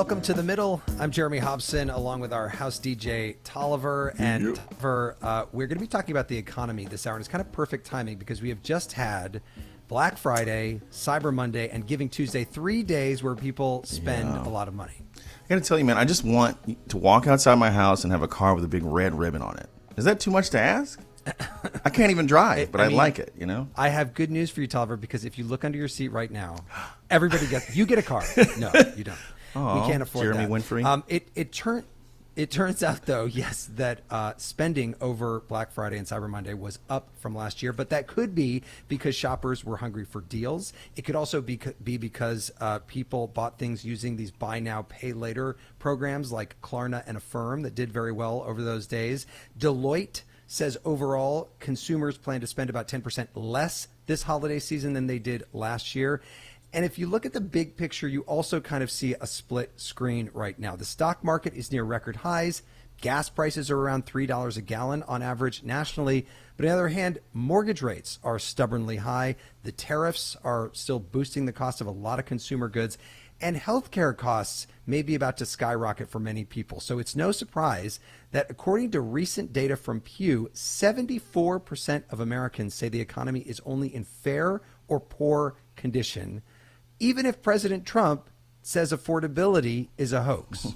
Welcome to The Middle. I'm Jeremy Hobson, along with our house DJ, Tolliver. And Tolliver, we're going to be talking about the economy this hour. And it's kind of perfect timing because we have just had Black Friday, Cyber Monday, and Giving Tuesday, 3 days where people spend a lot of money. I got to tell you, man, I just want to walk outside my house and have a car with a big red ribbon on it. Is that too much to ask? I can't even drive, but I like it, you know? I have good news for you, Tolliver, because if you look under your seat right now, you get a car. No, you don't. Oh, we can't afford Jeremy that. Winfrey? It turns out, though, yes, that spending over Black Friday and Cyber Monday was up from last year, but that could be because shoppers were hungry for deals. It could also be because people bought things using these buy now, pay later programs like Klarna and Affirm that did very well over those days. Deloitte says overall consumers plan to spend about 10% less this holiday season than they did last year. And if you look at the big picture, you also kind of see a split screen right now. The stock market is near record highs. Gas prices are around $3 a gallon on average nationally. But on the other hand, mortgage rates are stubbornly high. The tariffs are still boosting the cost of a lot of consumer goods. And healthcare costs may be about to skyrocket for many people. So it's no surprise that according to recent data from Pew, 74% of Americans say the economy is only in fair or poor condition, even if President Trump says affordability is a hoax.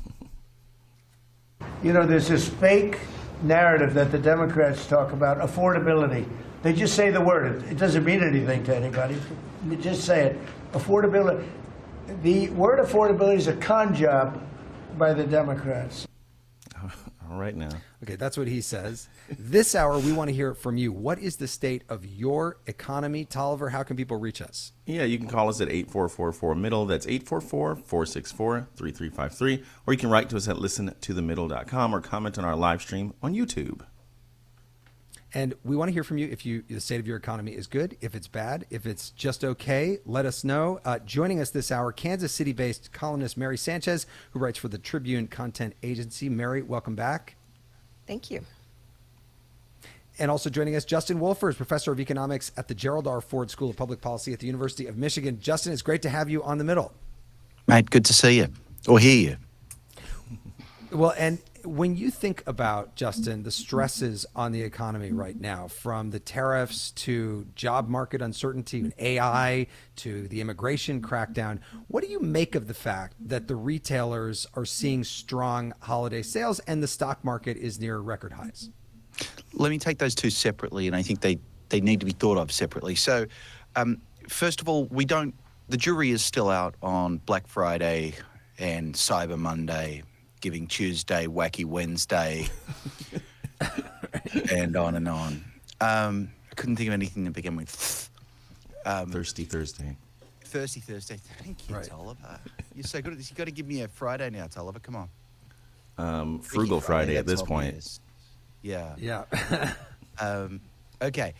You know, there's this fake narrative that the Democrats talk about, affordability. They just say the word. It doesn't mean anything to anybody. They just say it. Affordability. The word affordability is a con job by the Democrats. All right now. Okay, that's what he says. This hour, we want to hear it from you. What is the state of your economy? Tolliver, how can people reach us? Yeah, you can call us at 8444-MIDDLE. That's 844-464-3353. Or you can write to us at listentothemiddle.com or comment on our live stream on YouTube. And we want to hear from you if the state of your economy is good, if it's bad, if it's just okay, let us know. Joining us this hour, Kansas City-based columnist Mary Sanchez, who writes for the Tribune Content Agency. Mary, welcome back. Thank you. And also joining us, Justin Wolfers, professor of economics at the Gerald R. Ford School of Public Policy at the University of Michigan. Justin, it's great to have you on The Middle. Mate, good to see you or hear you. Well, and when you think about, Justin, the stresses on the economy right now, from the tariffs to job market uncertainty and AI to the immigration crackdown, what do you make of the fact that the retailers are seeing strong holiday sales and the stock market is near record highs? Let me take those two separately, and I think they need to be thought of separately. So, first of all, the jury is still out on Black Friday and Cyber Monday, Giving Tuesday, Wacky Wednesday, and on and on. I couldn't think of anything to begin with. Thirsty Thursday. Thirsty Thursday. Thank you, right. Tolliver. You're so good at this. You've got to give me a Friday now, Tolliver. Come on. Frugal Friday at this point. Yeah. Okay.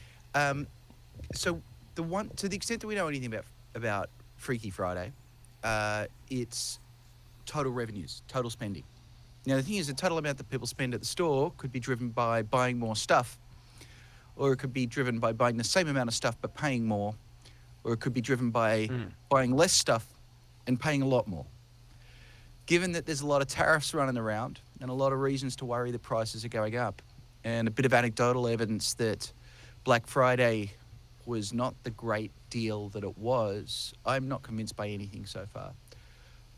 So to the extent that we know anything about Freaky Friday, it's total revenues, total spending. Now, the thing is, the total amount that people spend at the store could be driven by buying more stuff, or it could be driven by buying the same amount of stuff but paying more, or it could be driven by buying less stuff and paying a lot more. Given that there's a lot of tariffs running around and a lot of reasons to worry that prices are going up, and a bit of anecdotal evidence that Black Friday was not the great deal that it was, I'm not convinced by anything so far.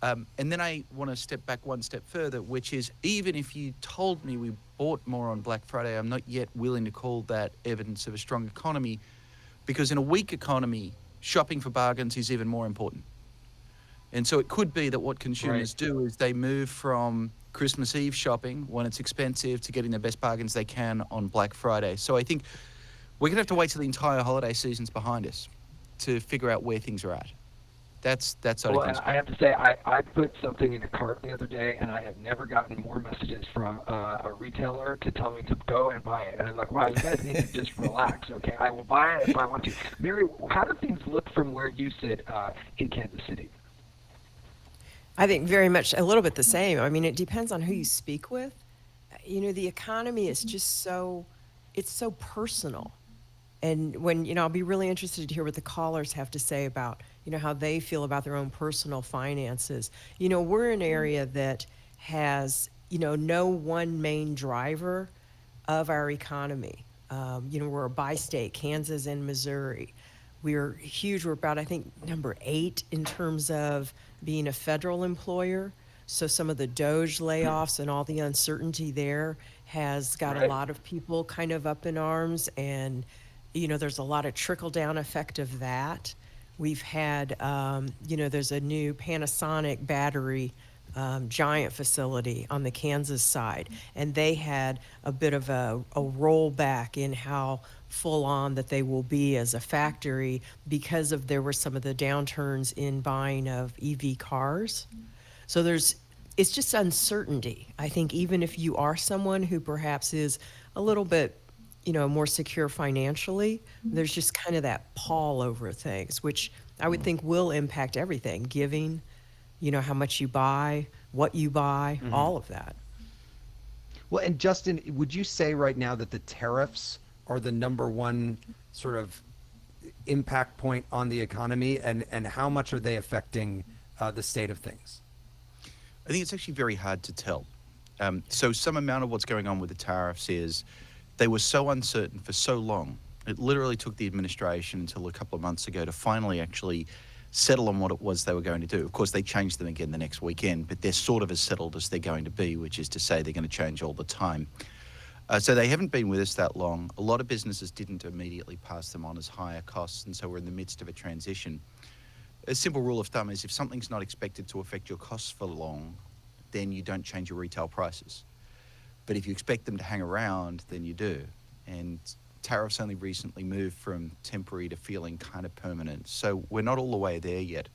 And then I want to step back one step further, which is even if you told me we bought more on Black Friday, I'm not yet willing to call that evidence of a strong economy, because in a weak economy, shopping for bargains is even more important. And so it could be that what consumers do is they move from Christmas Eve shopping when it's expensive to getting the best bargains they can on Black Friday. So I think we're going to have to wait till the entire holiday season's behind us to figure out where things are at. That's well, and I have to say, I put something in a cart the other day, and I have never gotten more messages from a retailer to tell me to go and buy it. And I'm like, wow, you guys need to just relax, okay? I will buy it if I want to. Mary, how do things look from where you sit in Kansas City? I think very much a little bit the same. I mean, it depends on who you speak with. You know, the economy is just it's so personal. And when, I'll be really interested to hear what the callers have to say about, how they feel about their own personal finances. We're an area that has, no one main driver of our economy. We're a bi-state, Kansas and Missouri. We're huge. We're about, I think, number 8 in terms of being a federal employer. So some of the Doge layoffs and all the uncertainty there has got a lot of people kind of up in arms. And, there's a lot of trickle-down effect of that. We've had, there's a new Panasonic battery giant facility on the Kansas side, and they had a bit of a rollback in how full on that they will be as a factory because there were some of the downturns in buying of EV cars. So it's just uncertainty. I think even if you are someone who perhaps is a little bit, more secure financially, there's just kind of that pall over things, which I would think will impact everything, giving, how much you buy, what you buy, all of that. Well, and Justin, would you say right now that the tariffs are the number one sort of impact point on the economy, and how much are they affecting the state of things? I think it's actually very hard to tell. So some amount of what's going on with the tariffs is they were so uncertain for so long. It literally took the administration until a couple of months ago to finally actually settle on what it was they were going to do. Of course, they changed them again the next weekend, but they're sort of as settled as they're going to be, which is to say they're going to change all the time. So they haven't been with us that long. A lot of businesses didn't immediately pass them on as higher costs, and so we're in the midst of a transition. A simple rule of thumb is if something's not expected to affect your costs for long, then you don't change your retail prices. But if you expect them to hang around, then you do. And tariffs only recently moved from temporary to feeling kind of permanent. So we're not all the way there yet.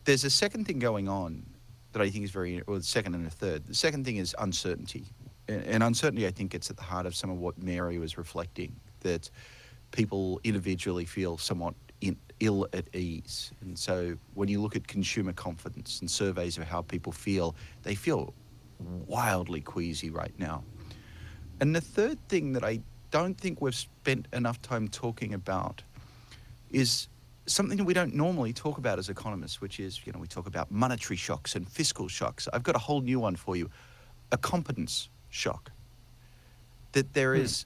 There's a second thing going on that I think is or the second and a third. The second thing is uncertainty. And uncertainty, I think, gets at the heart of some of what Mary was reflecting, that people individually feel somewhat ill at ease. And so when you look at consumer confidence and surveys of how people feel, they feel wildly queasy right now. And the third thing that I don't think we've spent enough time talking about is something that we don't normally talk about as economists, which is, we talk about monetary shocks and fiscal shocks. I've got a whole new one for you, a competence shock. That there is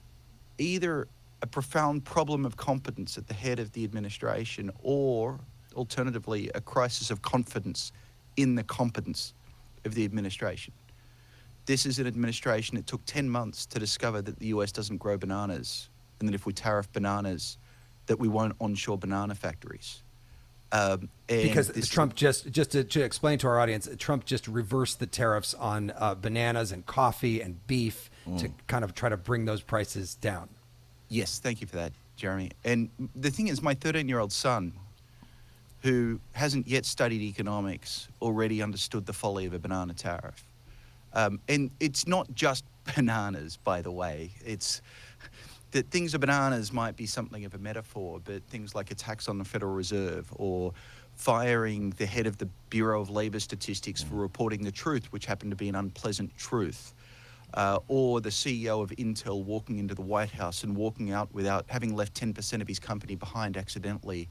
either a profound problem of competence at the head of the administration, or alternatively, a crisis of confidence in the competence of the administration. This is an administration that took 10 months to discover that the US doesn't grow bananas, and that if we tariff bananas, that we won't onshore banana factories. Because Trump just to explain to our audience, Trump just reversed the tariffs on bananas and coffee and beef to kind of try to bring those prices down. Yes, thank you for that, Jeremy. And the thing is, my 13-year-old son, who hasn't yet studied economics, already understood the folly of a banana tariff. And it's not just bananas, by the way. It's that things of bananas might be something of a metaphor, but things like a tax on the Federal Reserve, or firing the head of the Bureau of Labor Statistics for reporting the truth, which happened to be an unpleasant truth, or the CEO of Intel walking into the White House and walking out without having left 10% of his company behind accidentally,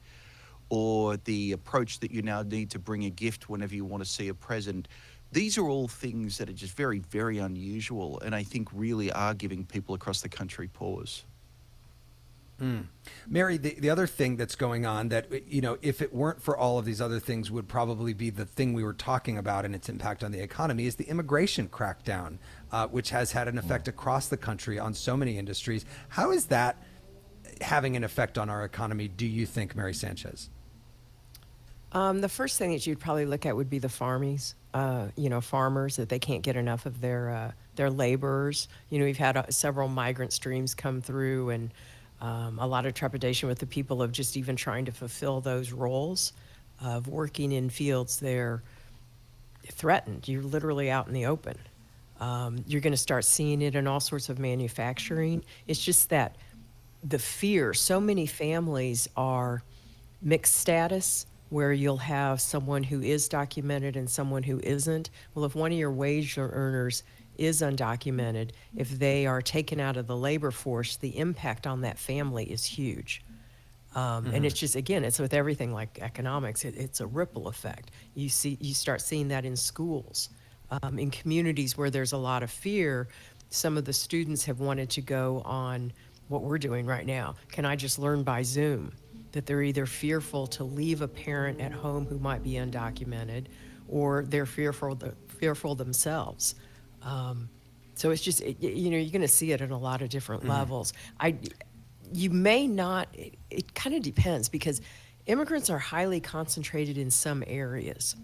or the approach that you now need to bring a gift whenever you want to see a president. These are all things that are just very, very unusual, and I think really are giving people across the country pause. Mary, the other thing that's going on that, if it weren't for all of these other things, would probably be the thing we were talking about and its impact on the economy, is the immigration crackdown, which has had an effect across the country on so many industries. How is that having an effect on our economy, do you think, Mary Sanchez? The first thing that you'd probably look at would be the farmies, farmers, that they can't get enough of their laborers. We've had several migrant streams come through, and a lot of trepidation with the people of just even trying to fulfill those roles of working in fields. They're threatened. You're literally out in the open. You're going to start seeing it in all sorts of manufacturing. It's just that the fear, so many families are mixed status, where you'll have someone who is documented and someone who isn't. Well, if one of your wage earners is undocumented, if they are taken out of the labor force, the impact on that family is huge. And it's just, again, it's with everything like economics. It's a ripple effect. You start seeing that in schools, in communities where there's a lot of fear. Some of the students have wanted to go on what we're doing right now. Can I just learn by Zoom? That they're either fearful to leave a parent at home who might be undocumented, or they're fearful themselves. So it's just, you're going to see it at a lot of different levels. You may not, it kind of depends, because immigrants are highly concentrated in some areas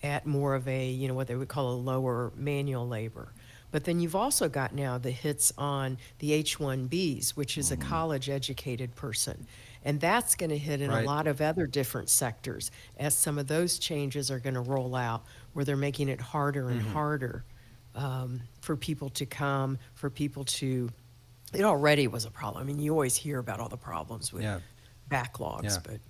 at more of a, what they would call a lower manual labor. But then you've also got now the hits on the H-1Bs, which is a college-educated person. And that's going to hit in a lot of other different sectors as some of those changes are going to roll out, where they're making it harder and harder for people to come, for people to, it already was a problem. I mean, you always hear about all the problems with backlogs, but.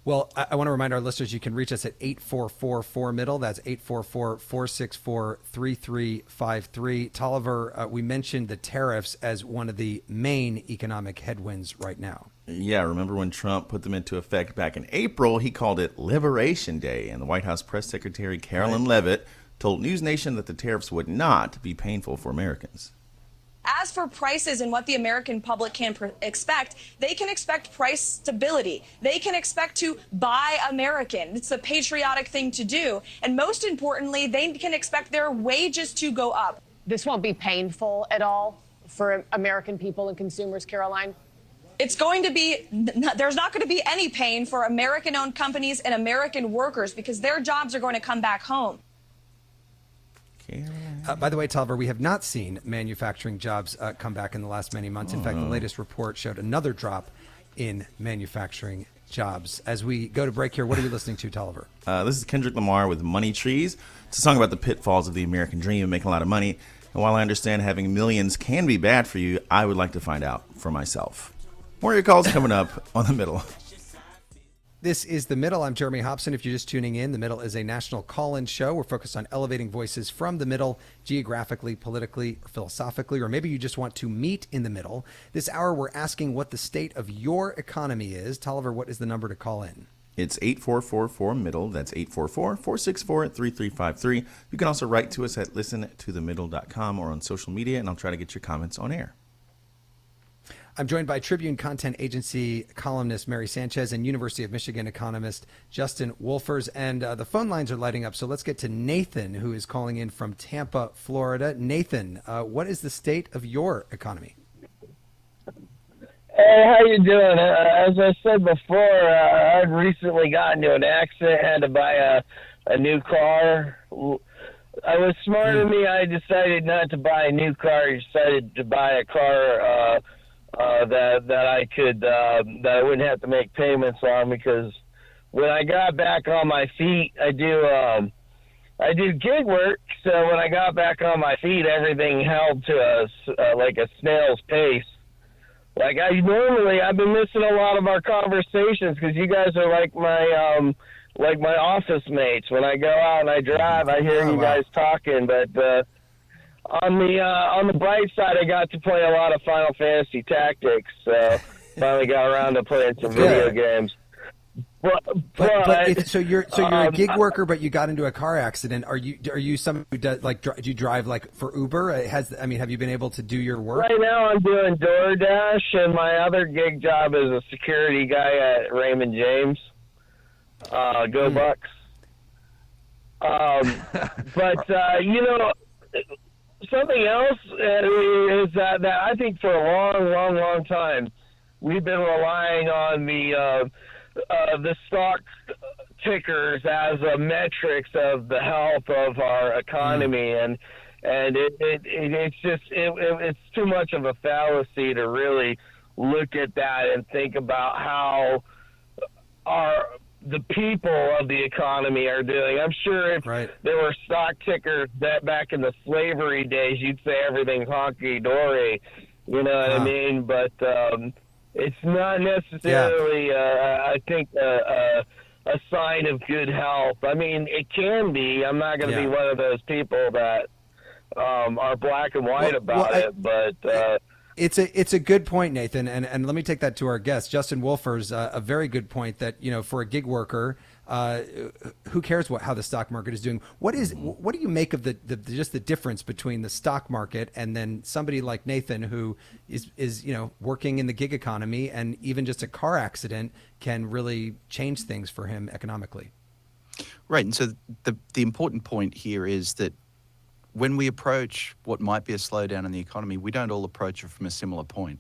Well, I want to remind our listeners, you can reach us at 844-4MIDDLE. That's 844-464-3353. Tolliver, we mentioned the tariffs as one of the main economic headwinds right now. Yeah, remember when Trump put them into effect back in April? He called it Liberation Day, and the White House press secretary Carolyn Leavitt told News Nation that the tariffs would not be painful for Americans. As for prices and what the American public can expect, they can expect price stability. They can expect to buy American. It's a patriotic thing to do. And most importantly, they can expect their wages to go up. This won't be painful at all for American people and consumers, Caroline? It's going to be, there's not going to be any pain for American-owned companies and American workers, because their jobs are going to come back home. By the way, Tolliver, we have not seen manufacturing jobs come back in the last many months. In fact, the latest report showed another drop in manufacturing jobs. As we go to break here, what are we listening to, Tolliver? This is Kendrick Lamar with Money Trees. It's a song about the pitfalls of the American dream and making a lot of money. And while I understand having millions can be bad for you, I would like to find out for myself. More of your calls coming up on The Middle. This is The Middle. I'm Jeremy Hobson. If you're just tuning in, The Middle is a national call-in show. We're focused on elevating voices from the middle, geographically, politically, or philosophically, or maybe you just want to meet in the middle. This hour, we're asking what the state of your economy is. Tolliver, what is the number to call in? It's 844-4MIDDLE. That's 844-464-3353. You can also write to us at listentothemiddle.com or on social media, and I'll try to get your comments on air. I'm joined by Tribune Content Agency columnist Mary Sanchez and University of Michigan economist Justin Wolfers. And the phone lines are lighting up, so let's get to Nathan, who is calling in from Tampa, Florida. Nathan, what is the state of your economy? Hey, how you doing? As I said before, I've recently gotten into an accident, had to buy a new car. I was smart of me. I decided not to buy a new car. I decided to buy a car that I could that I wouldn't have to make payments on, because when I got back on my feet, I do gig work. So when I got back on my feet, everything held to like a snail's pace. Like I've been missing a lot of our conversations, because you guys are like my office mates. When I go out and I drive, I hear you guys talking, but. On the bright side, I got to play a lot of Final Fantasy Tactics. So finally got around to playing some video games. So you're a gig worker, but you got into a car accident. Are you someone who does do you drive like for Uber? Have you been able to do your work? Right now, I'm doing DoorDash, and my other gig job is a security guy at Raymond James. Go Bucks! Something else is that I think for a long time we've been relying on the stock tickers as a metrics of the health of our economy, and it's too much of a fallacy to really look at that and think about how the people of the economy are doing. I'm sure if there were stock tickers that back in the slavery days, you'd say everything's honky-dory, you know what I mean? But it's not necessarily, I think, a sign of good health. I mean, it can be. I'm not going to be one of those people that are black and white about it, but it's a good point, Nathan, and let me take that to our guest, Justin Wolfers. A very good point that for a gig worker, who cares how the stock market is doing? What do you make of the just the difference between the stock market and then somebody like Nathan who is working in the gig economy, and even just a car accident can really change things for him economically? Right, and so the important point here is that when we approach what might be a slowdown in the economy, we don't all approach it from a similar point.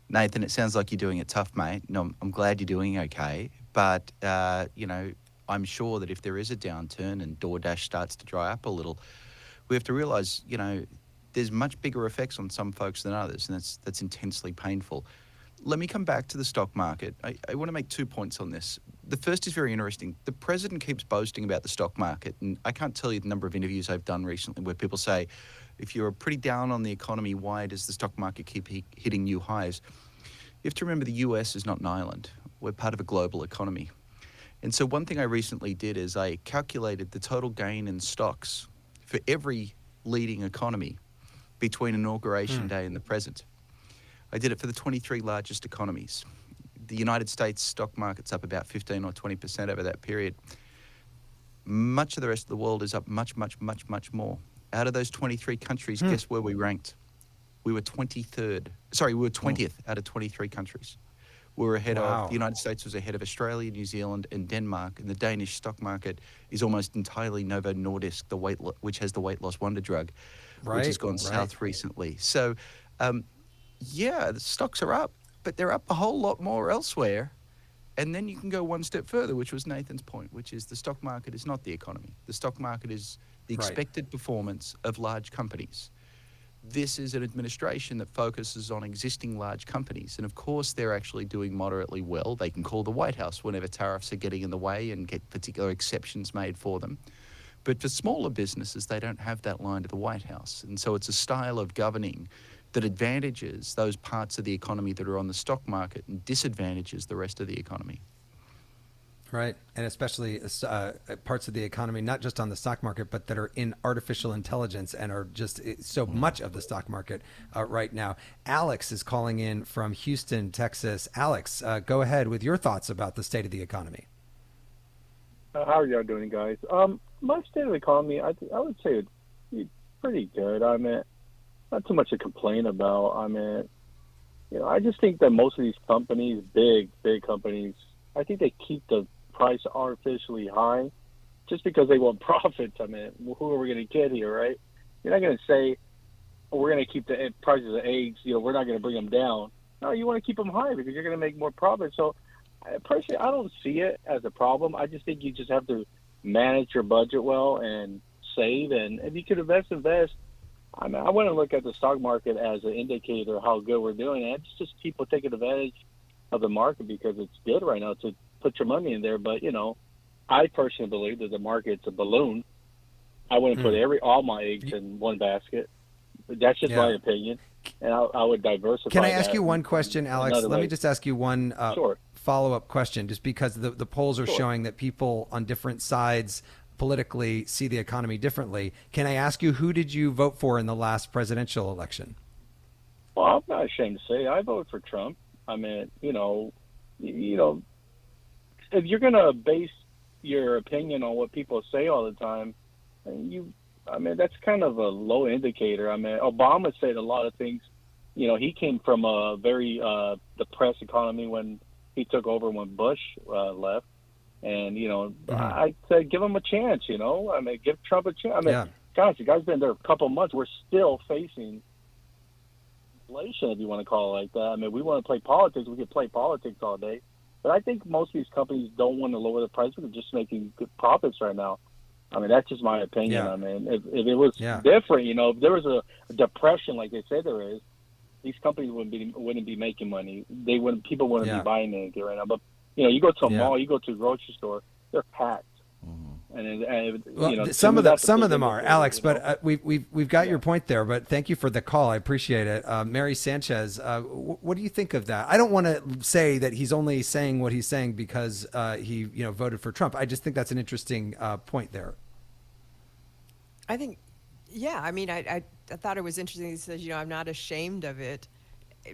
Nathan, it sounds like you're doing it tough, mate. No, I'm glad you're doing okay. But, I'm sure that if there is a downturn and DoorDash starts to dry up a little, we have to realize, there's much bigger effects on some folks than others, and that's intensely painful. Let me come back to the stock market. I want to make 2 points on this. The first is very interesting. The president keeps boasting about the stock market, and I can't tell you the number of interviews I've done recently where people say, if you're pretty down on the economy, why does the stock market keep hitting new highs? You have to remember the US is not an island. We're part of a global economy. And so one thing I recently did is I calculated the total gain in stocks for every leading economy between Inauguration Day and the present. I did it for the 23 largest economies. The United States stock market's up about 15 or 20% over that period. Much of the rest of the world is up much, much, much, much more. Out of those 23 countries, guess where we ranked? We were 23rd. Sorry, we were 20th out of 23 countries. We were ahead of, the United States was ahead of Australia, New Zealand, and Denmark. And the Danish stock market is almost entirely Novo Nordisk, which has the weight loss wonder drug, which has gone south recently. So, the stocks are up, but they're up a whole lot more elsewhere. And then you can go one step further, which was Nathan's point, which is the stock market is not the economy. The stock market is the expected performance of large companies. This is an administration that focuses on existing large companies. And of course, they're actually doing moderately well. They can call the White House whenever tariffs are getting in the way and get particular exceptions made for them. But for smaller businesses, they don't have that line to the White House. And so it's a style of governing that advantages those parts of the economy that are on the stock market and disadvantages the rest of the economy. Right. And especially parts of the economy, not just on the stock market, but that are in artificial intelligence and are just so much of the stock market right now. Alex is calling in from Houston, Texas. Alex, go ahead with your thoughts about the state of the economy. How are y'all doing, guys? My state of the economy, I would say it's pretty good. I mean, not too much to complain about. I mean, I just think that most of these companies, big companies, I think they keep the price artificially high just because they want profits. I mean, who are we going to get here, right? You're not going to say, we're going to keep the prices of eggs, we're not going to bring them down. No, you want to keep them high because you're going to make more profit. So, personally, I don't see it as a problem. I just think you just have to manage your budget well and save. And if you could invest. I mean, I want to look at the stock market as an indicator of how good we're doing. And it's just people taking advantage of the market because it's good right now to put your money in there. But, I personally believe that the market's a balloon. I wouldn't put all my eggs in one basket. That's just my opinion. And I would diversify. Can I ask you one question, Alex? Let me just ask you one follow-up question, just because the polls are showing that people on different sides politically see the economy differently. Can I ask you, who did you vote for in the last presidential election? Well, I'm not ashamed to say I voted for Trump. I mean, if you're going to base your opinion on what people say all the time, that's kind of a low indicator. I mean, Obama said a lot of things. He came from a very depressed economy when he took over when Bush left. And, I said, give him a chance, give Trump a chance. Gosh, the guy's been there a couple of months. We're still facing inflation, if you want to call it like that. I mean, we want to play politics. We could play politics all day. But I think most of these companies don't want to lower the price. They're just making good profits right now. I mean, that's just my opinion. I mean, if it was different, if there was a depression like they say there is, these companies wouldn't be making money. People wouldn't be buying anything right now. But you go to a mall, you go to a grocery store, they're packed. And some of them are, Alex. But we've got your point there. But thank you for the call. I appreciate it. Mary Sanchez, what do you think of that? I don't want to say that he's only saying what he's saying because he voted for Trump. I just think that's an interesting point there. I think Yeah, I mean, I thought it was interesting. He says, I'm not ashamed of it.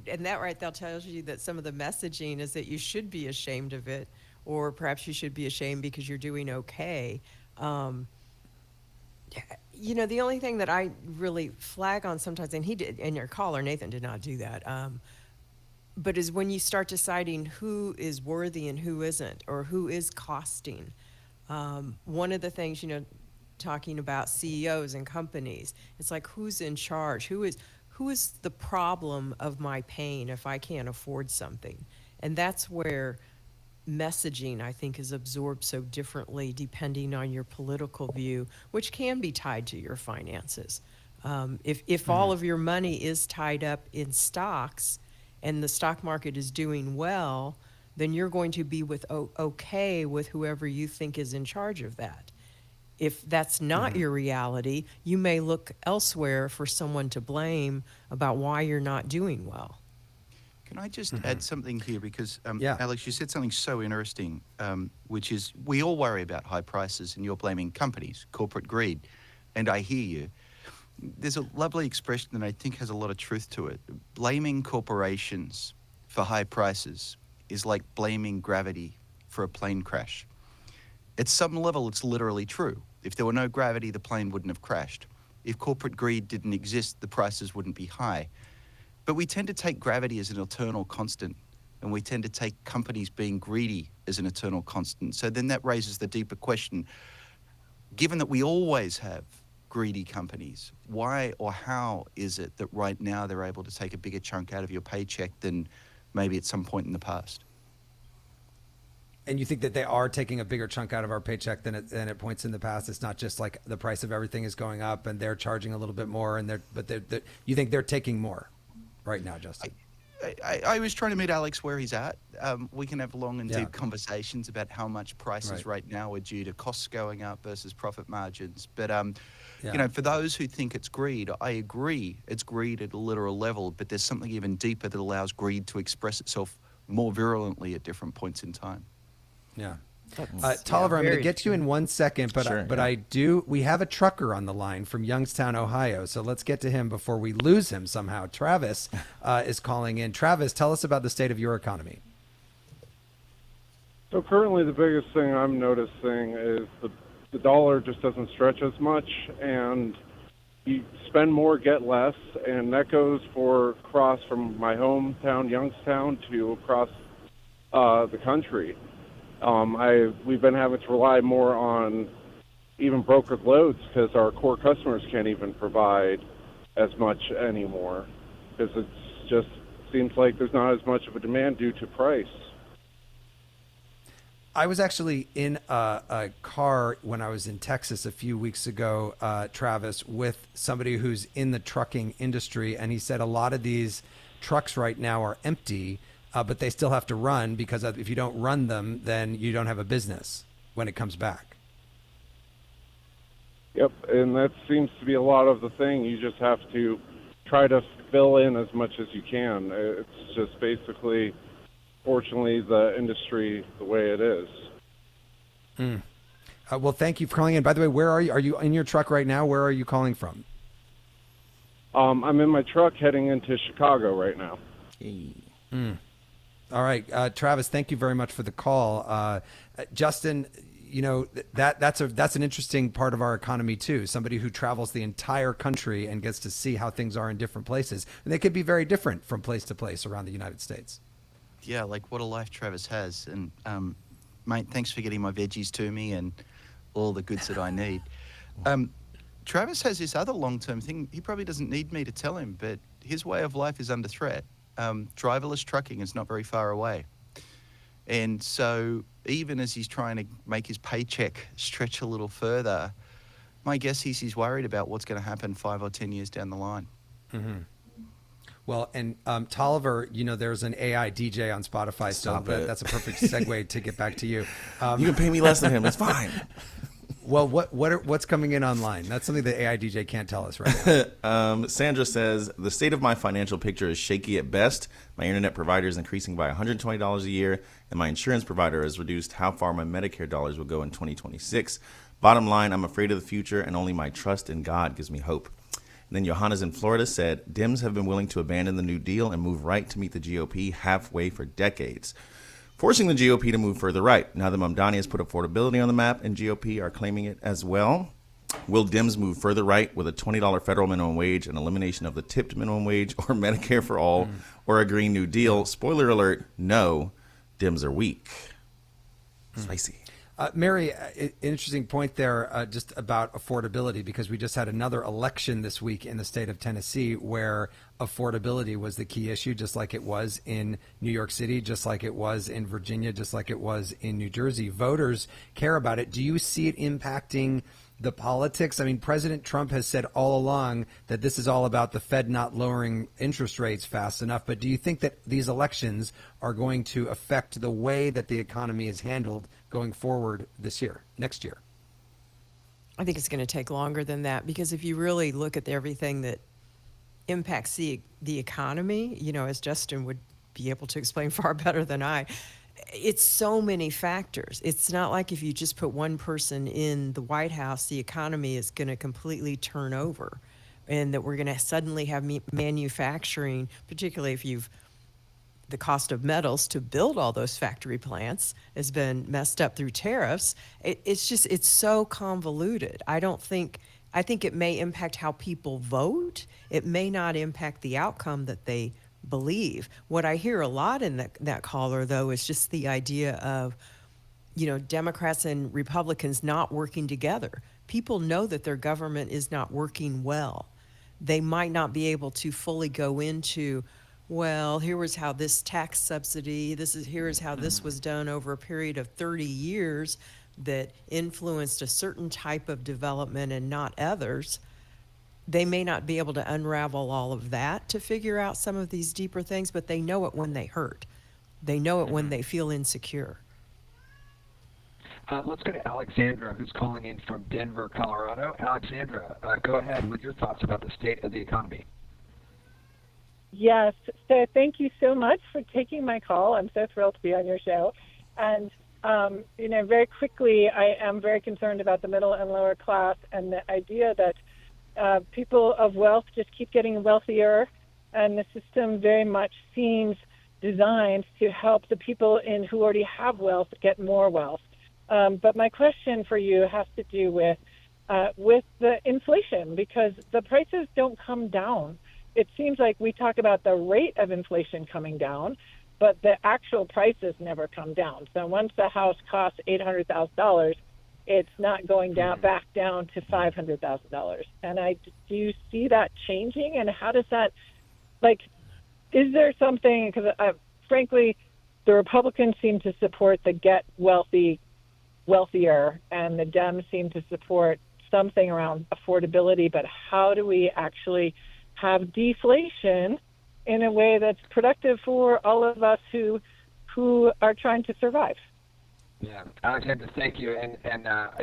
And that right there tells you that some of the messaging is that you should be ashamed of it, or perhaps you should be ashamed because you're doing okay. Um, the only thing that I really flag on sometimes, and he did, and your caller, Nathan, did not do that, but is when you start deciding who is worthy and who isn't, or who is costing. One of the things, talking about CEOs and companies, it's like, who's in charge? Who is the problem of my pain if I can't afford something? And that's where messaging, I think, is absorbed so differently depending on your political view, which can be tied to your finances. If all of your money is tied up in stocks and the stock market is doing well, then you're going to be okay with whoever you think is in charge of that. If that's not your reality, you may look elsewhere for someone to blame about why you're not doing well. Can I just add something here? Because, Yeah. Alex, you said something so interesting, which is we all worry about high prices, and you're blaming companies, corporate greed. And I hear you. There's a lovely expression that I think has a lot of truth to it. Blaming corporations for high prices is like blaming gravity for a plane crash. At some level, it's literally true. If there were no gravity, the plane wouldn't have crashed. If corporate greed didn't exist, the prices wouldn't be high. But we tend to take gravity as an eternal constant, and we tend to take companies being greedy as an eternal constant. So then that raises the deeper question, given that we always have greedy companies, why or how is it that right now they're able to take a bigger chunk out of your paycheck than maybe at some point in the past? And you think that they are taking a bigger chunk out of our paycheck than at points in the past? It's not just like the price of everything is going up and they're charging a little bit more, and you think they're taking more right now, Justin? I was trying to meet Alex where he's at. We can have long and Yeah. deep conversations about how much prices right now are due to costs going up versus profit margins. But, for those who think it's greed, I agree it's greed at a literal level, but there's something even deeper that allows greed to express itself more virulently at different points in time. Yeah. Tolliver, I'm going to get to you in 1 second, but we have a trucker on the line from Youngstown, Ohio. So let's get to him before we lose him somehow. Travis is calling in. Travis, tell us about the state of your economy. So currently the biggest thing I'm noticing is the dollar just doesn't stretch as much, and you spend more, get less, and that goes for across from my hometown, Youngstown, to across the country. We've been having to rely more on even brokered loads because our core customers can't even provide as much anymore because it just seems like there's not as much of a demand due to price. I was actually in a car when I was in Texas a few weeks ago, Travis, with somebody who's in the trucking industry, and he said a lot of these trucks right now are empty, but they still have to run because if you don't run them, then you don't have a business when it comes back. Yep, and that seems to be a lot of the thing. You just have to try to fill in as much as you can. It's just basically, fortunately, the industry the way it is. Well, thank you for calling in. By the way, where are you? Are you in your truck right now? Where are you calling from? I'm in my truck heading into Chicago right now. All right, Travis, thank you very much for the call. Justin, that's an interesting part of our economy too. Somebody who travels the entire country and gets to see how things are in different places, and they could be very different from place to place around the United States. Yeah, like what a life Travis has. And, mate, thanks for getting my veggies to me and all the goods that I need. Travis has this other long-term thing. He probably doesn't need me to tell him, but his way of life is under threat. Driverless trucking is not very far away. And so even as he's trying to make his paycheck stretch a little further, my guess is he's worried about what's going to happen 5 or 10 years down the line. Mm-hmm. Well, and Tolliver, there's an AI DJ on Spotify, so that's a perfect segue to get back to you. You can pay me less than him. It's fine. Well, what's coming in online? That's something that AI DJ can't tell us right now. Sandra says, the state of my financial picture is shaky at best. My internet provider is increasing by $120 a year, and my insurance provider has reduced how far my Medicare dollars will go in 2026. Bottom line, I'm afraid of the future, and only my trust in God gives me hope. And then Johanna's in Florida said, Dems have been willing to abandon the New Deal and move right to meet the GOP halfway for decades, forcing the GOP to move further right. Now that Mamdani has put affordability on the map and GOP are claiming it as well, will Dems move further right with a $20 federal minimum wage and elimination of the tipped minimum wage, or Medicare for all, or a Green New Deal? Spoiler alert, no, Dems are weak. Spicy. Mary, interesting point there just about affordability, because we just had another election this week in the state of Tennessee where affordability was the key issue, just like it was in New York City, just like it was in Virginia, just like it was in New Jersey. Voters care about it. Do you see it impacting the politics? I mean, President Trump has said all along that this is all about the Fed not lowering interest rates fast enough. But do you think that these elections are going to affect the way that the economy is handled going forward next year? I think it's going to take longer than that, because if you really look at everything that impacts the economy, as Justin would be able to explain far better than I, it's so many factors. It's not like if you just put one person in the White House, the economy is going to completely turn over, and that we're going to suddenly have manufacturing, particularly if the cost of metals to build all those factory plants has been messed up through tariffs. It's so convoluted. I think it may impact how people vote. It may not impact the outcome that they believe. What I hear a lot in that caller, though, is just the idea of, Democrats and Republicans not working together. People know that their government is not working well. They might not be able to fully go into, well, here was how this tax subsidy, here is how this was done over a period of 30 years that influenced a certain type of development and not others. They may not be able to unravel all of that to figure out some of these deeper things, but they know it when they hurt. They know it when they feel insecure. Let's go to Alexandra, who's calling in from Denver, Colorado. Alexandra, go ahead with your thoughts about the state of the economy. Yes, so thank you so much for taking my call. I'm so thrilled to be on your show. And, very quickly, I am very concerned about the middle and lower class and the idea that people of wealth just keep getting wealthier, and the system very much seems designed to help the people who already have wealth get more wealth. But my question for you has to do with the inflation, because the prices don't come down. It seems like we talk about the rate of inflation coming down, but the actual prices never come down. So once the house costs $800,000, it's not going back down to $500,000. And do you see that changing? And how does that, is there something, because frankly, the Republicans seem to support the get wealthier, and the Dems seem to support something around affordability, but how do we actually have deflation in a way that's productive for all of us who are trying to survive? Yeah, Alexander, thank you. And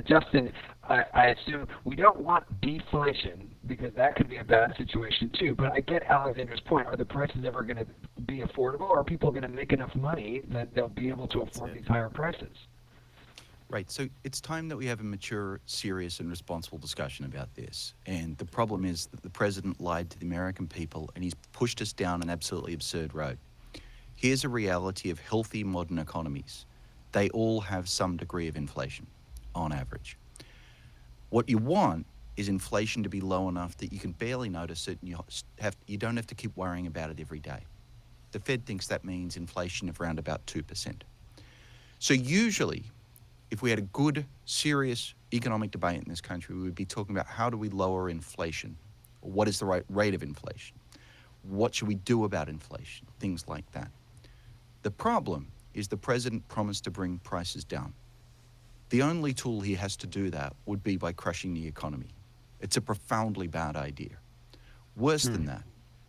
Justin, I assume we don't want deflation, because that could be a bad situation too. But I get Alexander's point. Are the prices ever going to be affordable? Or are people going to make enough money that they'll be able to afford these higher prices? Right. So it's time that we have a mature, serious, and responsible discussion about this. And the problem is that the president lied to the American people, and he's pushed us down an absolutely absurd road. Here's a reality of healthy modern economies. They all have some degree of inflation, on average. What you want is inflation to be low enough that you can barely notice it, and you don't have to keep worrying about it every day. The Fed thinks that means inflation of around about 2%. So usually, if we had a good, serious economic debate in this country, we would be talking about how do we lower inflation? What is the right rate of inflation? What should we do about inflation? Things like that. The problem is the president promised to bring prices down. The only tool he has to do that would be by crushing the economy. It's a profoundly bad idea. Worse than that,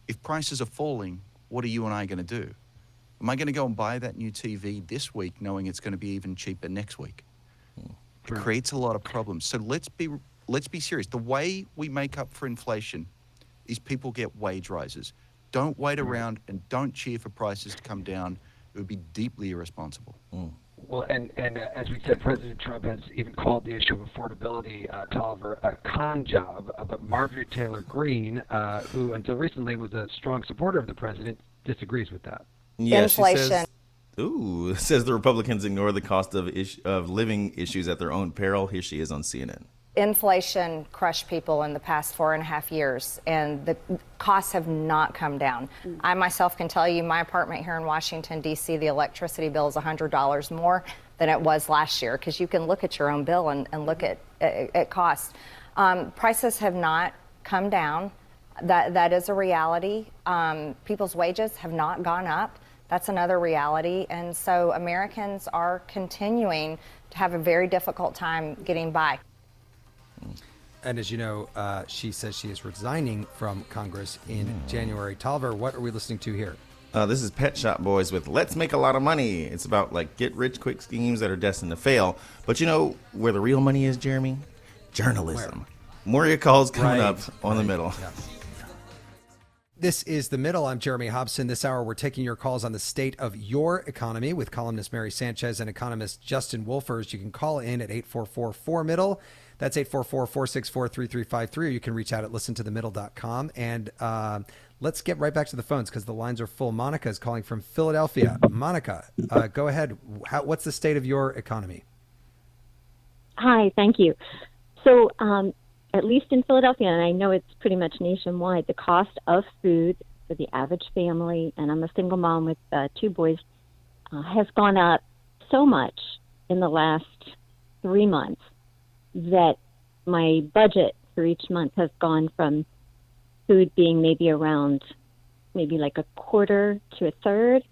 if prices are falling, what are you and I going to do? Am I going to go and buy that new TV this week knowing it's going to be even cheaper next week? It creates a lot of problems. So let's be serious. The way we make up for inflation is people get wage rises. Don't wait around and don't cheer for prices to come down. It would be deeply irresponsible. Well, and as we said, President Trump has even called the issue of affordability, Tolliver, a con job. But Marjorie Taylor Greene, who until recently was a strong supporter of the president, disagrees with that. Yeah, Inflation. she says, it says the Republicans ignore the cost of living issues at their own peril. Here she is on CNN. Inflation crushed people in the past 4.5 years, and the costs have not come down. I myself can tell you my apartment here in Washington, D.C., the electricity bill is $100 more than it was last year, because you can look at your own bill and look at costs. Prices have not come down. That is a reality. People's wages have not gone up. That's another reality. And so Americans are continuing to have a very difficult time getting by. And as you know, she says she is resigning from Congress in January. Tolliver, what are we listening to here? This is Pet Shop Boys with Let's Make a Lot of Money. It's about like get-rich-quick schemes that are destined to fail. But you know where the real money is, Jeremy? Journalism. More of your calls coming up on The Middle. Yeah. This is The Middle. I'm Jeremy Hobson. This hour, we're taking your calls on the state of your economy with columnist Mary Sanchez and economist Justin Wolfers. You can call in at 844-4MIDDLE. That's 844-464-3353, or you can reach out at listentothemiddle.com. And let's get right back to the phones because the lines are full. Monica is calling from Philadelphia. Monica, go ahead. What's the state of your economy? Hi, thank you. So at least in Philadelphia, and I know it's pretty much nationwide, the cost of food for the average family, and I'm a single mom with 2 boys, has gone up so much in the last 3 months that my budget for each month has gone from food being maybe like a quarter to a third.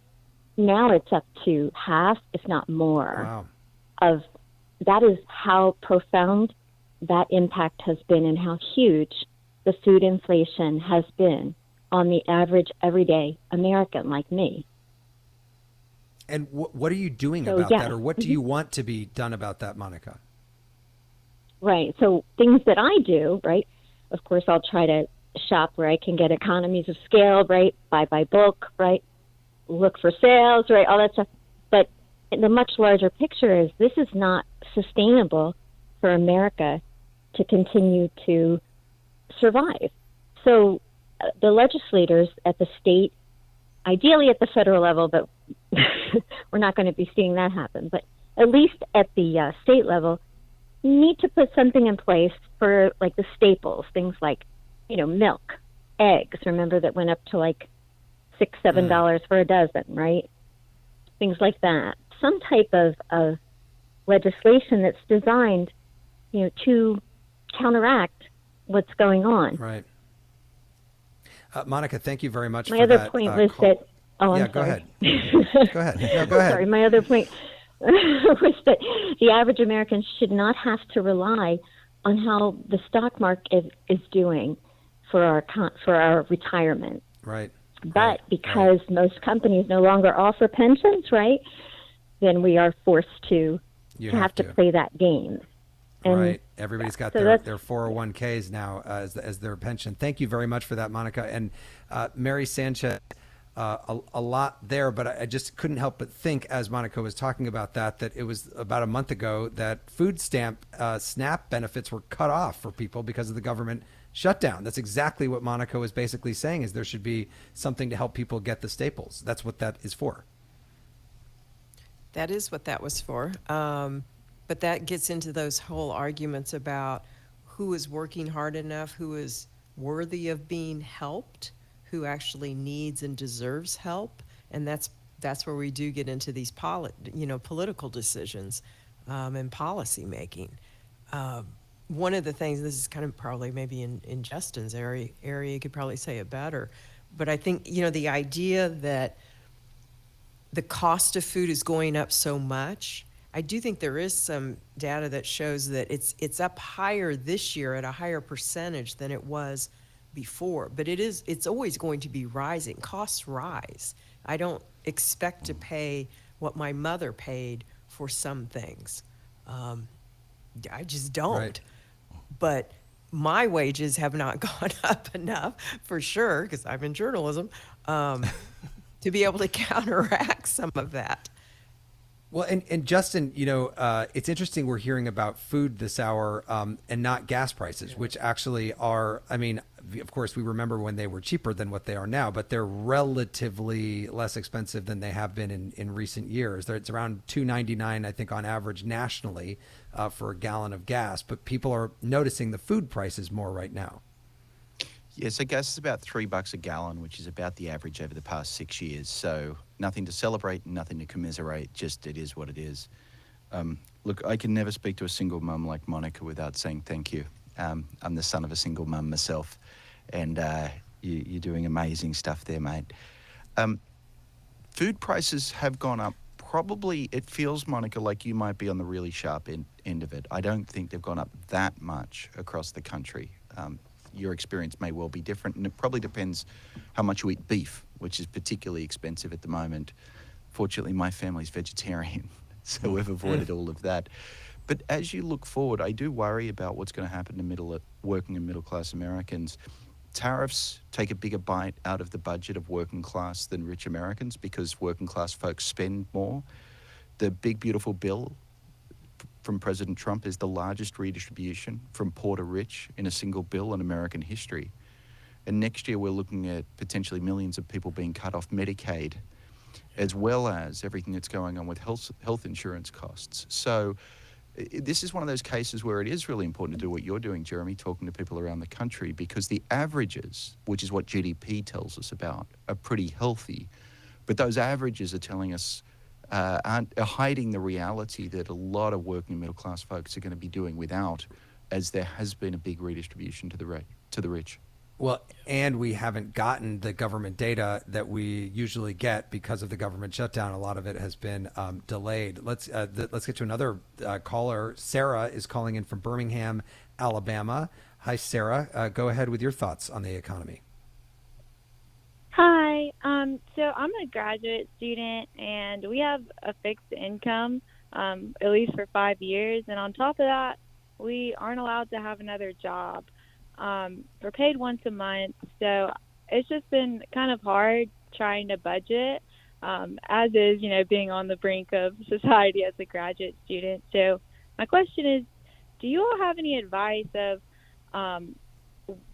Now it's up to half, if not more. Wow. Of that is how profound that impact has been and how huge the food inflation has been on the average everyday American like me. And what are you doing about that, or what do you want to be done about that, Monica? Right. So things that I do, right, of course, I'll try to shop where I can get economies of scale, right, buy by bulk, right, look for sales, right, all that stuff. But the much larger picture is this is not sustainable for America to continue to survive. So the legislators at the state, ideally at the federal level, but we're not going to be seeing that happen, but at least at the state level, need to put something in place for like the staples, things like, milk, eggs. Remember that went up to like $6-7 for a dozen, right? Things like that. Some type of legislation that's designed, to counteract what's going on. Right. Monica, thank you very much My for other that. point was call. that. Oh, yeah, I'm go sorry. ahead. Go ahead. No, go ahead. Sorry, my other point was that the average American should not have to rely on how the stock market is doing for our retirement. Right. But because most companies no longer offer pensions, right, then we are forced to have to play that game. And right. Everybody's got their 401ks now as their pension. Thank you very much for that, Monica. And Mary Sanchez, a lot there, but I just couldn't help but think as Monica was talking about that it was about a month ago that food stamp SNAP benefits were cut off for people because of the government shutdown. That's exactly what Monica was basically saying, is there should be something to help people get the staples. That's what that is for. That is what that was for. But that gets into those whole arguments about who is working hard enough, who is worthy of being helped, who actually needs and deserves help. And that's where we do get into these political decisions and policy making. One of the things, this is kind of probably maybe in Justin's area, you could probably say it better, but I think, the idea that the cost of food is going up so much, I do think there is some data that shows that it's up higher this year at a higher percentage than it was before, but it's always going to be rising. Costs rise. I don't expect to pay what my mother paid for some things. I just don't. Right. But my wages have not gone up enough, for sure, because I'm in journalism, to be able to counteract some of that. Well, and Justin, it's interesting we're hearing about food this hour and not gas prices, which actually are, I mean, of course, we remember when they were cheaper than what they are now, but they're relatively less expensive than they have been in recent years. It's around $2.99, I think, on average nationally for a gallon of gas. But people are noticing the food prices more right now. Yeah, so gas is about $3 a gallon, which is about the average over the past 6 years. So nothing to celebrate, nothing to commiserate, just it is what it is. Look, I can never speak to a single mum like Monica without saying thank you. I'm the son of a single mum myself, and you're doing amazing stuff there, mate. Food prices have gone up. Probably, it feels, Monica, like you might be on the really sharp end of it. I don't think they've gone up that much across the country. Your experience may well be different, and it probably depends how much you eat beef, which is particularly expensive at the moment. Fortunately, my family's vegetarian, so we've avoided all of that. But as you look forward, I do worry about what's going to happen to working and middle-class Americans. Tariffs take a bigger bite out of the budget of working class than rich Americans because working class folks spend more. The big, beautiful bill from President Trump is the largest redistribution from poor to rich in a single bill in American history. And next year, we're looking at potentially millions of people being cut off Medicaid, as well as everything that's going on with health insurance costs. So this is one of those cases where it is really important to do what you're doing, Jeremy, talking to people around the country, because the averages, which is what GDP tells us about, are pretty healthy. But those averages are telling us are hiding the reality that a lot of working middle-class folks are going to be doing without, as there has been a big redistribution to the rich. Well, and we haven't gotten the government data that we usually get because of the government shutdown. A lot of it has been delayed. Let's get to another caller. Sarah is calling in from Birmingham, Alabama. Hi, Sarah. Go ahead with your thoughts on the economy. Hi. So I'm a graduate student, and we have a fixed income, at least for 5 years. And on top of that, we aren't allowed to have another job. We're paid once a month, so it's just been kind of hard trying to budget, as is, being on the brink of society as a graduate student. So my question is, do you all have any advice of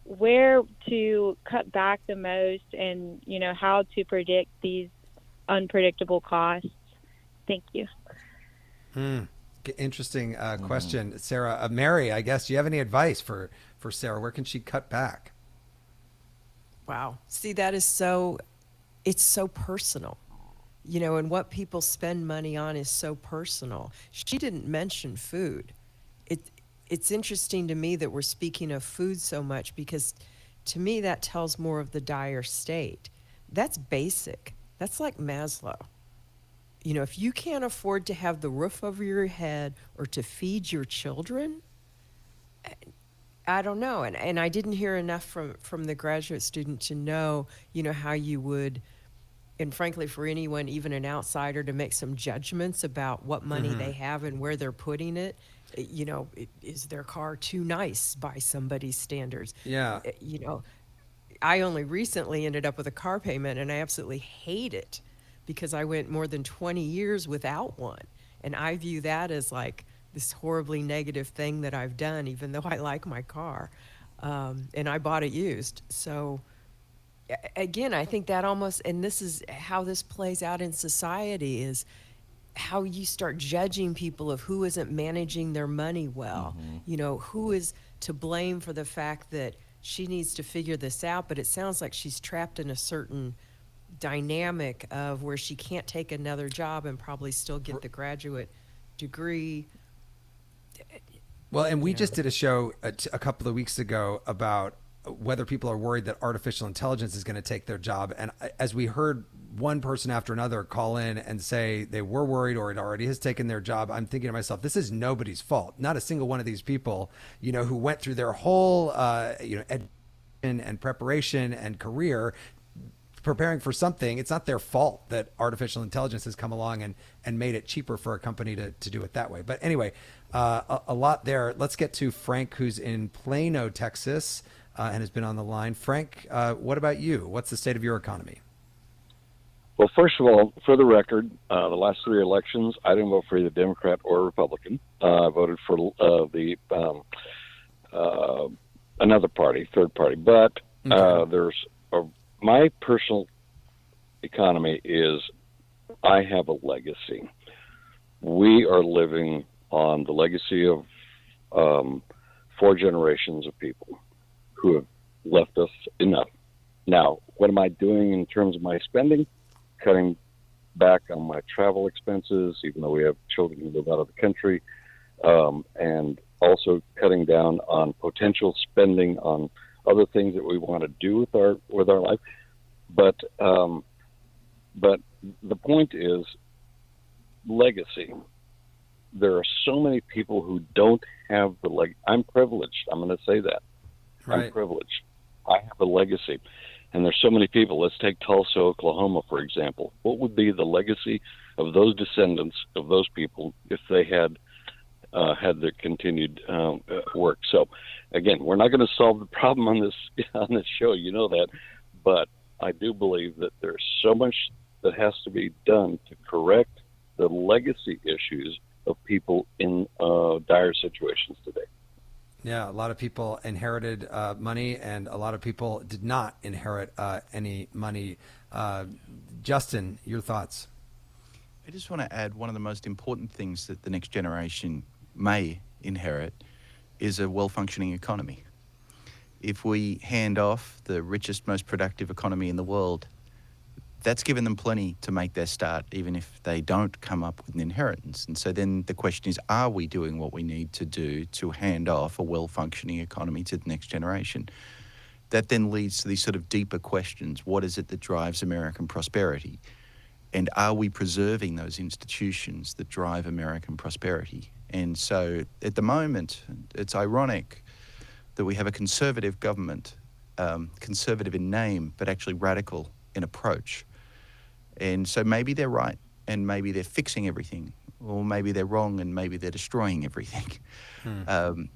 where to cut back the most and, how to predict these unpredictable costs? Thank you. Interesting question, Sarah. Mary, I guess, do you have any advice for Sarah? Where can she cut back? Wow. See, it's so personal, and what people spend money on is so personal. She didn't mention food. It's interesting to me that we're speaking of food so much, because to me that tells more of the dire state. That's basic. That's like Maslow. If you can't afford to have the roof over your head or to feed your children, I don't know. And I didn't hear enough from the graduate student to know, how you would, and frankly, for anyone, even an outsider, to make some judgments about what money they have and where they're putting it. Is their car too nice by somebody's standards? Yeah. I only recently ended up with a car payment, and I absolutely hate it because I went more than 20 years without one. And I view that as like this horribly negative thing that I've done, even though I like my car. And I bought it used. So again, I think that almost, and this is how this plays out in society, is how you start judging people of who isn't managing their money well. Who is to blame for the fact that she needs to figure this out, but it sounds like she's trapped in a certain dynamic of where she can't take another job and probably still get the graduate degree. Well, and we just did a show a couple of weeks ago about whether people are worried that artificial intelligence is going to take their job. And as we heard one person after another call in and say they were worried or it already has taken their job, I'm thinking to myself, this is nobody's fault. Not a single one of these people, who went through their whole, education and preparation and career preparing for something. It's not their fault that artificial intelligence has come along and made it cheaper for a company to do it that way. But anyway, a lot there. Let's get to Frank, who's in Plano, Texas, and has been on the line. Frank, what about you? What's the state of your economy? Well, first of all, for the record, the last 3 elections, I didn't vote for either Democrat or Republican. I voted for another party, third party. But my personal economy is I have a legacy. We are living on the legacy of 4 generations of people who have left us enough. Now, what am I doing in terms of my spending? Cutting back on my travel expenses, even though we have children who live out of the country, and also cutting down on potential spending on other things that we want to do with our life. But the point is legacy. There are so many people who don't have the I'm privileged. I'm going to say that. Right. I'm privileged. I have a legacy. And there's so many people. Let's take Tulsa, Oklahoma, for example. What would be the legacy of those descendants of those people if they had the continued work? So, again, we're not going to solve the problem on this show. You know that, but I do believe that there's so much that has to be done to correct the legacy issues of people in dire situations today. Yeah, a lot of people inherited money, and a lot of people did not inherit any money. Justin, your thoughts? I just want to add one of the most important things that the next generation may inherit is a well-functioning economy. If we hand off the richest, most productive economy in the world, that's given them plenty to make their start, even if they don't come up with an inheritance. And so then the question is, are we doing what we need to do to hand off a well-functioning economy to the next generation? That then leads to these sort of deeper questions. What is it that drives American prosperity? And are we preserving those institutions that drive American prosperity? And so at the moment, it's ironic that we have a conservative government, conservative in name, but actually radical in approach. And so maybe they're right, and maybe they're fixing everything, or maybe they're wrong, and maybe they're destroying everything.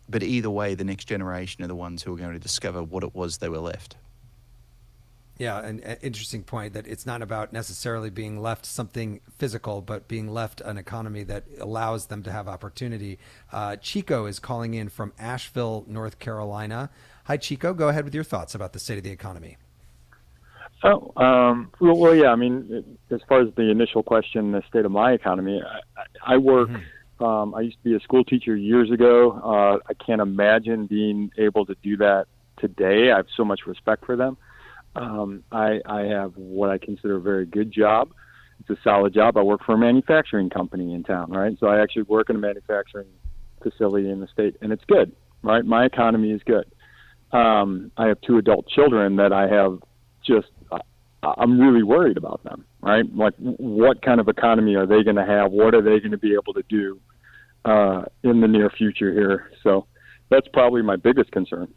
But either way, the next generation are the ones who are going to discover what it was they were left. Yeah, an interesting point that it's not about necessarily being left something physical, but being left an economy that allows them to have opportunity. Chico is calling in from Asheville, North Carolina. Hi, Chico. Go ahead with your thoughts about the state of the economy. Well, yeah. I mean, as far as the initial question, the state of my economy, I work. I used to be a school teacher years ago. I can't imagine being able to do that today. I have so much respect for them. I have what I consider a very good job. It's a solid job. I work for a manufacturing company in town, right? So I actually work in a manufacturing facility in the state, and it's good, right? My economy is good. I have 2 adult children that I have I'm really worried about them, right? Like, what kind of economy are they going to have? What are they going to be able to do in the near future here? So that's probably my biggest concern.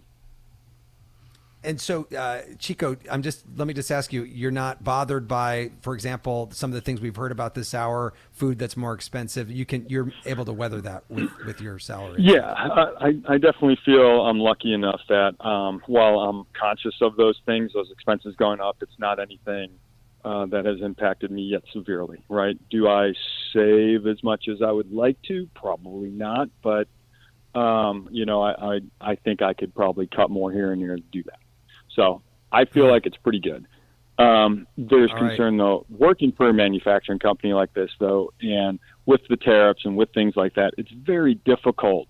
And so, Chico, let me just ask you, you're not bothered by, for example, some of the things we've heard about this hour, food that's more expensive. You're able to weather that with your salary. Yeah, I definitely feel I'm lucky enough that while I'm conscious of those things, those expenses going up, it's not anything that has impacted me yet severely, right? Do I save as much as I would like to? Probably not, but I think I could probably cut more here and there to do that. So I feel like it's pretty good. There's concern, though, working for a manufacturing company like this, though, and with the tariffs and with things like that, it's very difficult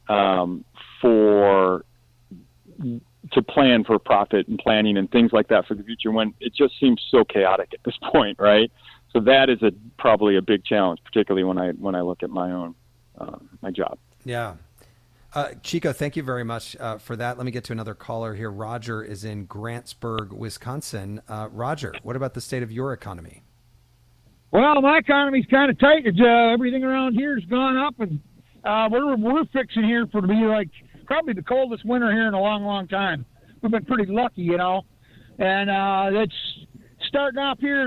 to plan for profit and planning and things like that for the future when it just seems so chaotic at this point, right? So that is probably a big challenge, particularly when I look at my own my job. Yeah. Chico, thank you very much for that. Let me get to another caller here. Roger is in Grantsburg, Wisconsin. Roger, what about the state of your economy? Well, my economy's kind of tight. Everything around here has gone up, and we're fixing here to be like probably the coldest winter here in a long, long time. We've been pretty lucky, and it's starting off here.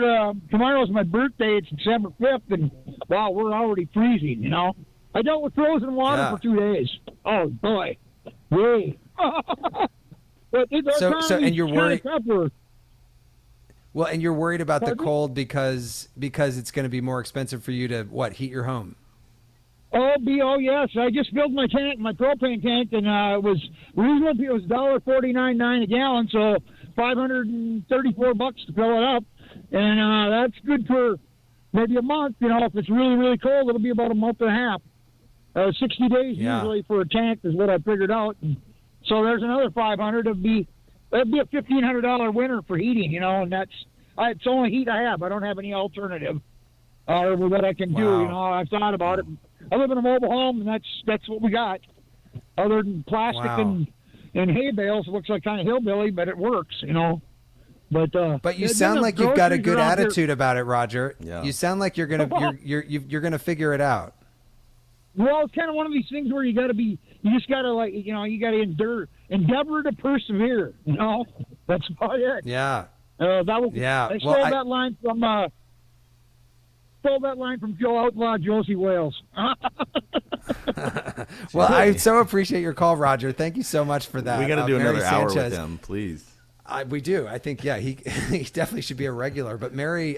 Tomorrow's my birthday. It's December 5th, and wow, we're already freezing. You know, I dealt with frozen water for 2 days. Oh boy, yay! But and you're worried. Tougher. Well, and you're worried about the cold because it's going to be more expensive for you to heat your home. Oh yes, I just filled my tank, my propane tank, and it was reasonable. It was $1.49.9 a gallon, so $534 to fill it up, and that's good for maybe a month. You know, if it's really really cold, it'll be about a month and a half. 60 days usually for a tank is what I figured out. And so there's another $500. That'd be a $1,500 winter for heating. You know, and it's the only heat I have. I don't have any alternative what I can do. You know, I've thought about it. I live in a mobile home, and that's what we got. Other than plastic and hay bales, it looks like kind of hillbilly, but it works, you know. But you sound like you've got a good attitude about it, Roger. Yeah. You sound like you're gonna figure it out. Well, it's kind of one of these things where you just gotta you gotta endeavor to persevere. You know, that's about it. Yeah. I stole that line from. Stole that line from Joe Outlaw, Josie Wales. Well, I so appreciate your call, Roger. Thank you so much for that. We got to do another hour with him, please. We do. I think, he definitely should be a regular. But Mary,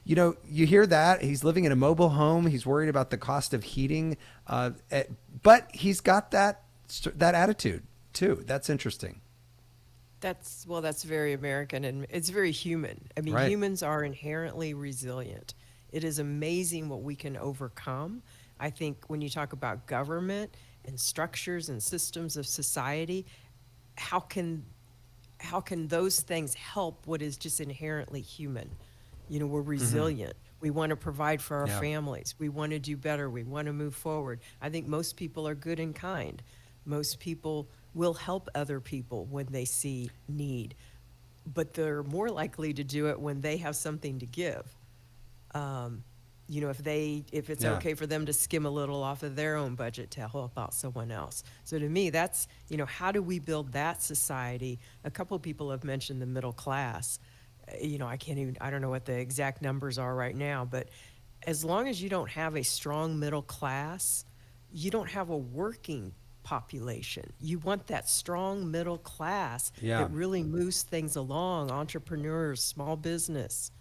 you hear that he's living in a mobile home. He's worried about the cost of heating, but he's got that attitude too. That's interesting. That's very American, and it's very human. I mean, humans are inherently resilient. It is amazing what we can overcome. I think when you talk about government and structures and systems of society, how can those things help what is just inherently human? You know, we're resilient. We want to provide for our families. We want to do better. We want to move forward. I think most people are good and kind. Most people will help other people when they see need, but they're more likely to do it when they have something to give. You know, if it's okay for them to skim a little off of their own budget to help out someone else. So to me, that's, how do we build that society? A couple of people have mentioned the middle class. I don't know what the exact numbers are right now, but as long as you don't have a strong middle class, you don't have a working population. You want that strong middle class that really moves things along, entrepreneurs, small business.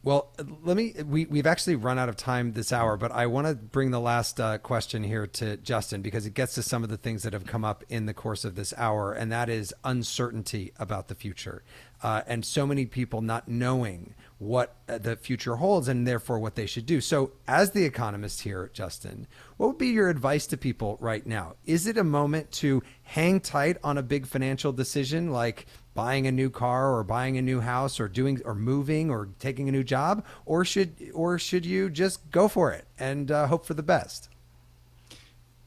Well, we've actually run out of time this hour, but I want to bring the last question here to Justin, because it gets to some of the things that have come up in the course of this hour, and that is uncertainty about the future. And so many people not knowing what the future holds and therefore what they should do. So as the economist here, Justin, what would be your advice to people right now? Is it a moment to hang tight on a big financial decision like buying a new car or buying a new house or moving or taking a new job, or should you just go for it and hope for the best?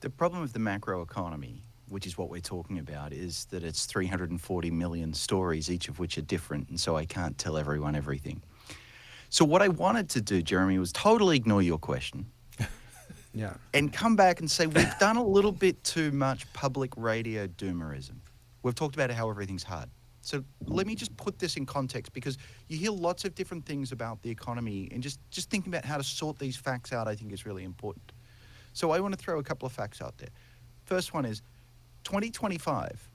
The problem with the macro economy, which is what we're talking about, is that it's 340 million stories, each of which are different, and so I can't tell everyone everything. So what I wanted to do, Jeremy, was totally ignore your question. And come back and say, we've done a little bit too much public radio doomerism. We've talked about how everything's hard. So let me just put this in context, because you hear lots of different things about the economy, and just thinking about how to sort these facts out, I think, is really important. So I want to throw a couple of facts out there. First one is 2025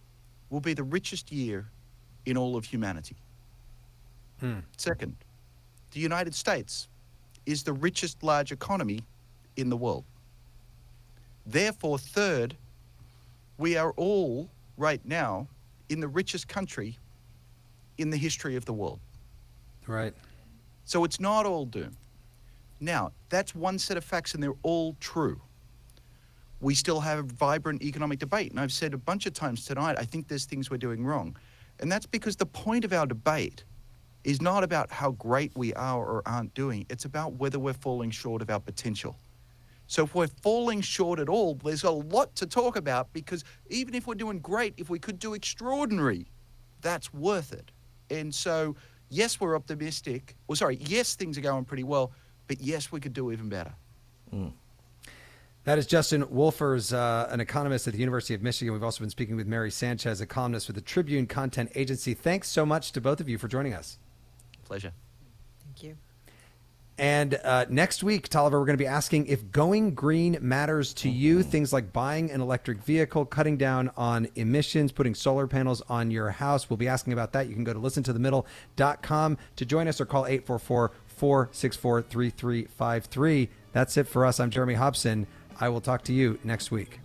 will be the richest year in all of humanity. Second, the United States is the richest large economy in the world. Therefore, third, we are all right now in the richest country in the history of the world. Right. So it's not all doom. Now, that's one set of facts, and they're all true. We still have a vibrant economic debate, and I've said a bunch of times tonight, I think there's things we're doing wrong. And that's because the point of our debate is not about how great we are or aren't doing. It's about whether we're falling short of our potential. So if we're falling short at all, there's a lot to talk about, because even if we're doing great, if we could do extraordinary, that's worth it. And so, yes, we're optimistic. Yes, things are going pretty well, but yes, we could do even better. That is Justin Wolfers, an economist at the University of Michigan. We've also been speaking with Mary Sanchez, a columnist with the Tribune Content Agency. Thanks so much to both of you for joining us. Pleasure. Thank you. And next week, Tolliver, we're going to be asking if going green matters to you. Things like buying an electric vehicle, cutting down on emissions, putting solar panels on your house. We'll be asking about that. You can go to listentothemiddle.com to join us or call 844-464-3353. That's it for us. I'm Jeremy Hobson. I will talk to you next week.